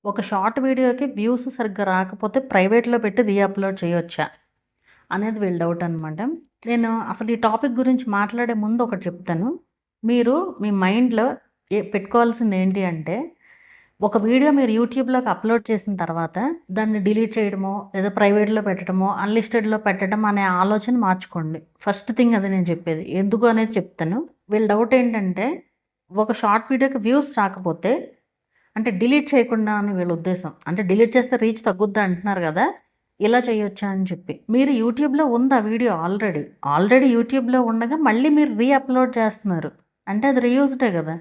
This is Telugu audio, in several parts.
ఒక షార్ట్ వీడియోకి వ్యూస్ సరిగ్గా రాకపోతే ప్రైవేట్‌లో పెట్టి అప్‌లోడ్ చేయొచ్చా? అనేది వీళ్ళ డౌట్ అనమాట. నేను అసలు ఈ టాపిక్ గురించి మాట్లాడే ముందు ఒకటి చెప్తాను. మీరు మీ మైండ్‌లో పెట్టుకోవాల్సింది ఏంటి అంటే, ఒక వీడియో మీరు యూట్యూబ్‌లోకి అప్‌లోడ్ చేసిన తర్వాత దాన్ని డిలీట్ చేయడమో, లేదా ప్రైవేట్‌లో పెట్టడమో, అన్‌లిస్టెడ్‌లో పెట్టడం అనే ఆలోచన మార్చుకోండి. ఫస్ట్ థింగ్ అది నేను చెప్పేది. ఎందుకు అనేది చెప్తాను. వీళ్ళ డౌట్ ఏంటంటే, ఒక షార్ట్ వీడియోకి వ్యూస్ రాకపోతే అంటే డిలీట్ చేయకుండా అని వీళ్ళ ఉద్దేశం. అంటే డిలీట్ చేస్తే రీచ్ తగ్గుద్దా అంటున్నారు గదా! ఇలా చేయొచ్చా అని చెప్పి. మీరు యూట్యూబ్‌లో ఉందా వీడియో ఆల్రెడీ. ఆల్రెడీ యూట్యూబ్‌లో ఉండగా మళ్ళీ మీరు అప్‌లోడ్ చేస్తున్నారు. అంటే అది రీయూజ్డే గదా!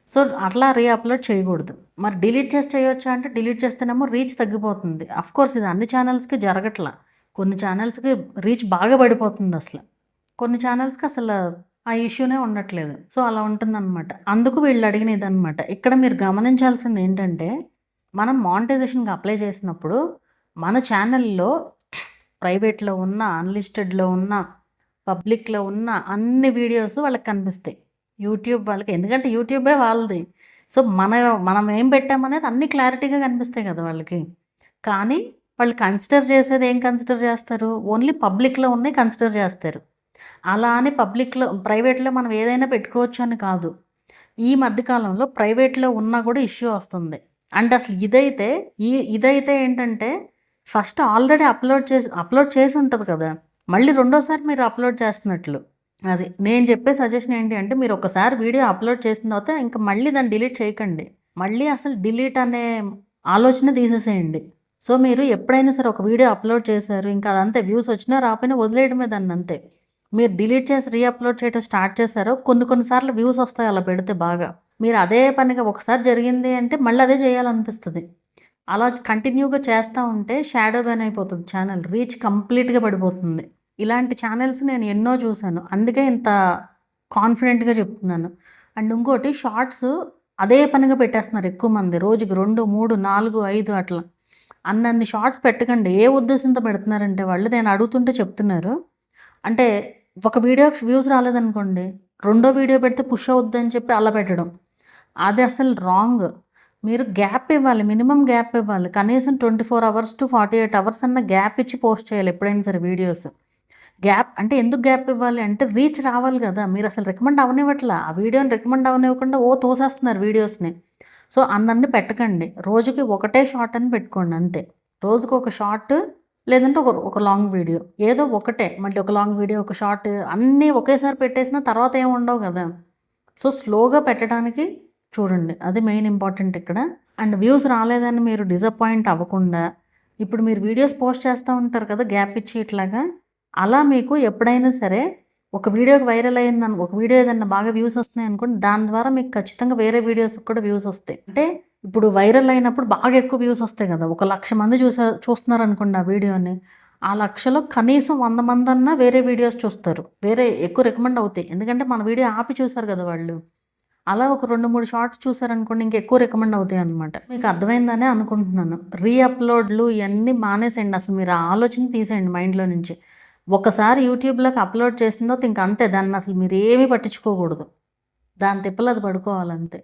సో, అట్లా అప్‌లోడ్ చేయకూడదు. మరి డిలీట్ చేసి చేయొచ్చా అంటే డిలీట్ చేస్తేనేమో రీచ్ తగ్గిపోతుంది. అఫ్‌కోర్స్ ఇది అన్ని ఛానల్స్‌కి జరగట్ల. కొన్ని ఛానల్స్‌కి రీచ్ బాగా పడిపోతుందసల. కొన్ని ఛానల్స్‌కి అసల ఆ ఇష్యూనే ఉండట్లేదు. సో, అలా ఉంటుందనమాట. అందుకు వీళ్ళు అడిగినదనమాట. ఇక్కడ మీరు గమనించాల్సింది ఏంటంటే, మనం మానిటైజేషన్‌కి అప్లై చేసినప్పుడు మన ఛానల్‌లో ప్రైవేట్‌లో ఉన్న, అన్‌లిస్టెడ్‌లో ఉన్న, పబ్లిక్‌లో ఉన్న అన్ని వీడియోస్ వాళ్ళకి కనిపిస్తాయి. యూట్యూబ్ వాళ్ళకి ఎందుకంటే యూట్యూబే వాళ్ళది. సో, మనం ఏం పెట్టామనేది అన్నీ క్లారిటీగా కనిపిస్తాయి కదా వాళ్ళకి. కానీ వాళ్ళు కన్సిడర్ చేసేది ఏం కన్సిడర్ చేస్తారు? ఓన్లీ పబ్లిక్‌లో ఉన్నయి కన్సిడర్ చేస్తారు. అలా అని ప్రైవేట్‌లో మనం ఏదైనా పెట్టుకోవచ్చు అని కాదు. ఈ మధ్య కాలంలో ప్రైవేట్‌లో ఉన్నా కూడా ఇష్యూ వస్తుంది. అంటే అసలు ఇదైతే ఏంటంటే ఫస్ట్ ఆల్రెడీ అప్‌లోడ్ చేసి ఉంటది కదా! మళ్ళీ రెండోసారి మీరు అప్‌లోడ్ చేస్తున్నట్లు. అది. నేను చెప్పే సజెషన్ ఏంటి అంటే మీరు ఒకసారి వీడియో అప్‌లోడ్ చేసిన తర్వాత ఇంక మళ్ళీ దాన్ని డిలీట్ చేయకండి. మళ్ళీ అసలు డిలీట్ అనే ఆలోచన తీసేసేయండి. సో, మీరు ఎప్పుడైనా సరే ఒక వీడియో అప్‌లోడ్ చేశారు. ఇంకా అదంతే వ్యూస్ వచ్చినా రాకపోయినా వదిలేయడమే దాన్నంతే. మీరు డిలీట్ చేసి అప్‌లోడ్ చేయడం స్టార్ట్ చేశారో కొన్ని సార్లు వ్యూస్ వస్తాయి అలా పెడితే బాగా. మీరు అదే పనిగా ఒకసారి జరిగింది అంటే మళ్ళీ అదే చేయాలనిపిస్తది. అలా కంటిన్యూగా చేస్తా ఉంటే షాడో బ్యాన్ అయిపోతది ఛానల్. రీచ్ కంప్లీట్‌గా పడిపోతుంది. ఇలాంటి ఛానల్స్ నేను ఎన్నో చూసాను. అందుకే ఇంత కాన్ఫిడెంట్‌గా చెప్తున్నాను. అండ్ ఇంకోటి షార్ట్స్ అదే పనిగా పెట్టేస్తున్నారు ఎక్కువ మంది. రోజుకి 2, 3, 4, 5 అట్లా. అన్నన్ని షార్ట్స్ పెట్టకండి. ఏ ఉద్దేశంతో పెడుతున్నారంటే వాళ్ళు నేను అడుగుతుంటే చెప్తున్నారు. అంటే ఒక వీడియోకి వ్యూస్ రాలేదనుకోండి, రెండో వీడియో పెడితే పుష్ అవుద్దని చెప్పి అలా పెట్టడం. అది అసలు రాంగ్. మీరు గ్యాప్ ఇవ్వాలి. మినిమమ్ గ్యాప్ ఇవ్వాలి. కనీసం 24 అవర్స్ టు 48 అవర్స్ అన్న గ్యాప్ ఇచ్చి పోస్ట్ చేయాలి ఎప్పుడైనా సరే వీడియోస్. గ్యాప్ అంటే ఎందుకు గ్యాప్ ఇవ్వాలి అంటే రీచ్ రావాలి కదా! మీరు అసలు రికమెండ్ అవ్వనివ్వట్లా. ఆ వీడియోని రికమెండ్ అవ్వనివ్వకుండా తోసేస్తున్నారు వీడియోస్‌ని. సో, అన్నన్ని పెట్టకండి. రోజుకి ఒకటే షార్ట్ అని పెట్టుకోండి అంతే. రోజుకొక షార్ట్ లేదంటే ఒక లాంగ్ వీడియో. ఏదో ఒకటే. మళ్ళీ ఒక లాంగ్ వీడియో, ఒక షార్ట్ అన్నీ ఒకేసారి పెట్టేసినా తర్వాత ఏమి ఉండవు కదా! సో, స్లోగా పెట్టడానికి చూడండి. అది మెయిన్ ఇంపార్టెంట్ ఇక్కడ. అండ్ వ్యూస్ రాలేదని మీరు డిసప్పాయింట్ అవ్వకుండా, ఇప్పుడు మీరు వీడియోస్ పోస్ట్ చేస్తూ ఉంటారు కదా! గ్యాప్ ఇచ్చి ఇట్లాగా. అలా మీకు ఎప్పుడైనా సరే ఒక ఒక వీడియో ఏదన్నా బాగా వ్యూస్ వస్తున్నాయనుకోండి, దాని ద్వారా మీకు ఖచ్చితంగా వేరే వీడియోస్‌కి కూడా వ్యూస్ వస్తాయి. అంటే ఇప్పుడు వైరల్ అయినప్పుడు బాగా ఎక్కువ వ్యూస్ వస్తాయి కదా! 1,00,000 మంది చూస్తున్నారనుకోండి ఆ వీడియోని. ఆ 1,00,000లో కనీసం 100 మందన్నా వేరే వీడియోస్ చూస్తారు. వేరే ఎక్కువ రికమెండ్ అవుతాయి. ఎందుకంటే మన వీడియో ఆపి చూసారు కదా వాళ్ళు. అలా ఒక 2, 3 షార్ట్స్ చూసారనుకోండి ఇంకెక్కువ రికమెండ్ అవుతాయన్నమాట. మీకు అర్థమైందనే అనుకుంటున్నాను. అప్‌లోడ్‌లు ఇయన్నీ మానేసేయండి. అసలు మీరు ఆ ఆలోచన తీసేయండి మైండ్‌లో నుంచి. ఒకసారి యూట్యూబ్‌లోకి అప్‌లోడ్ చేసిన తర్వాత ఇంక అంతే. దాన్నసలు మీరేమీ పట్టించుకోకూడదు. దాని తిప్పలు అది పడుకోవాలంతే.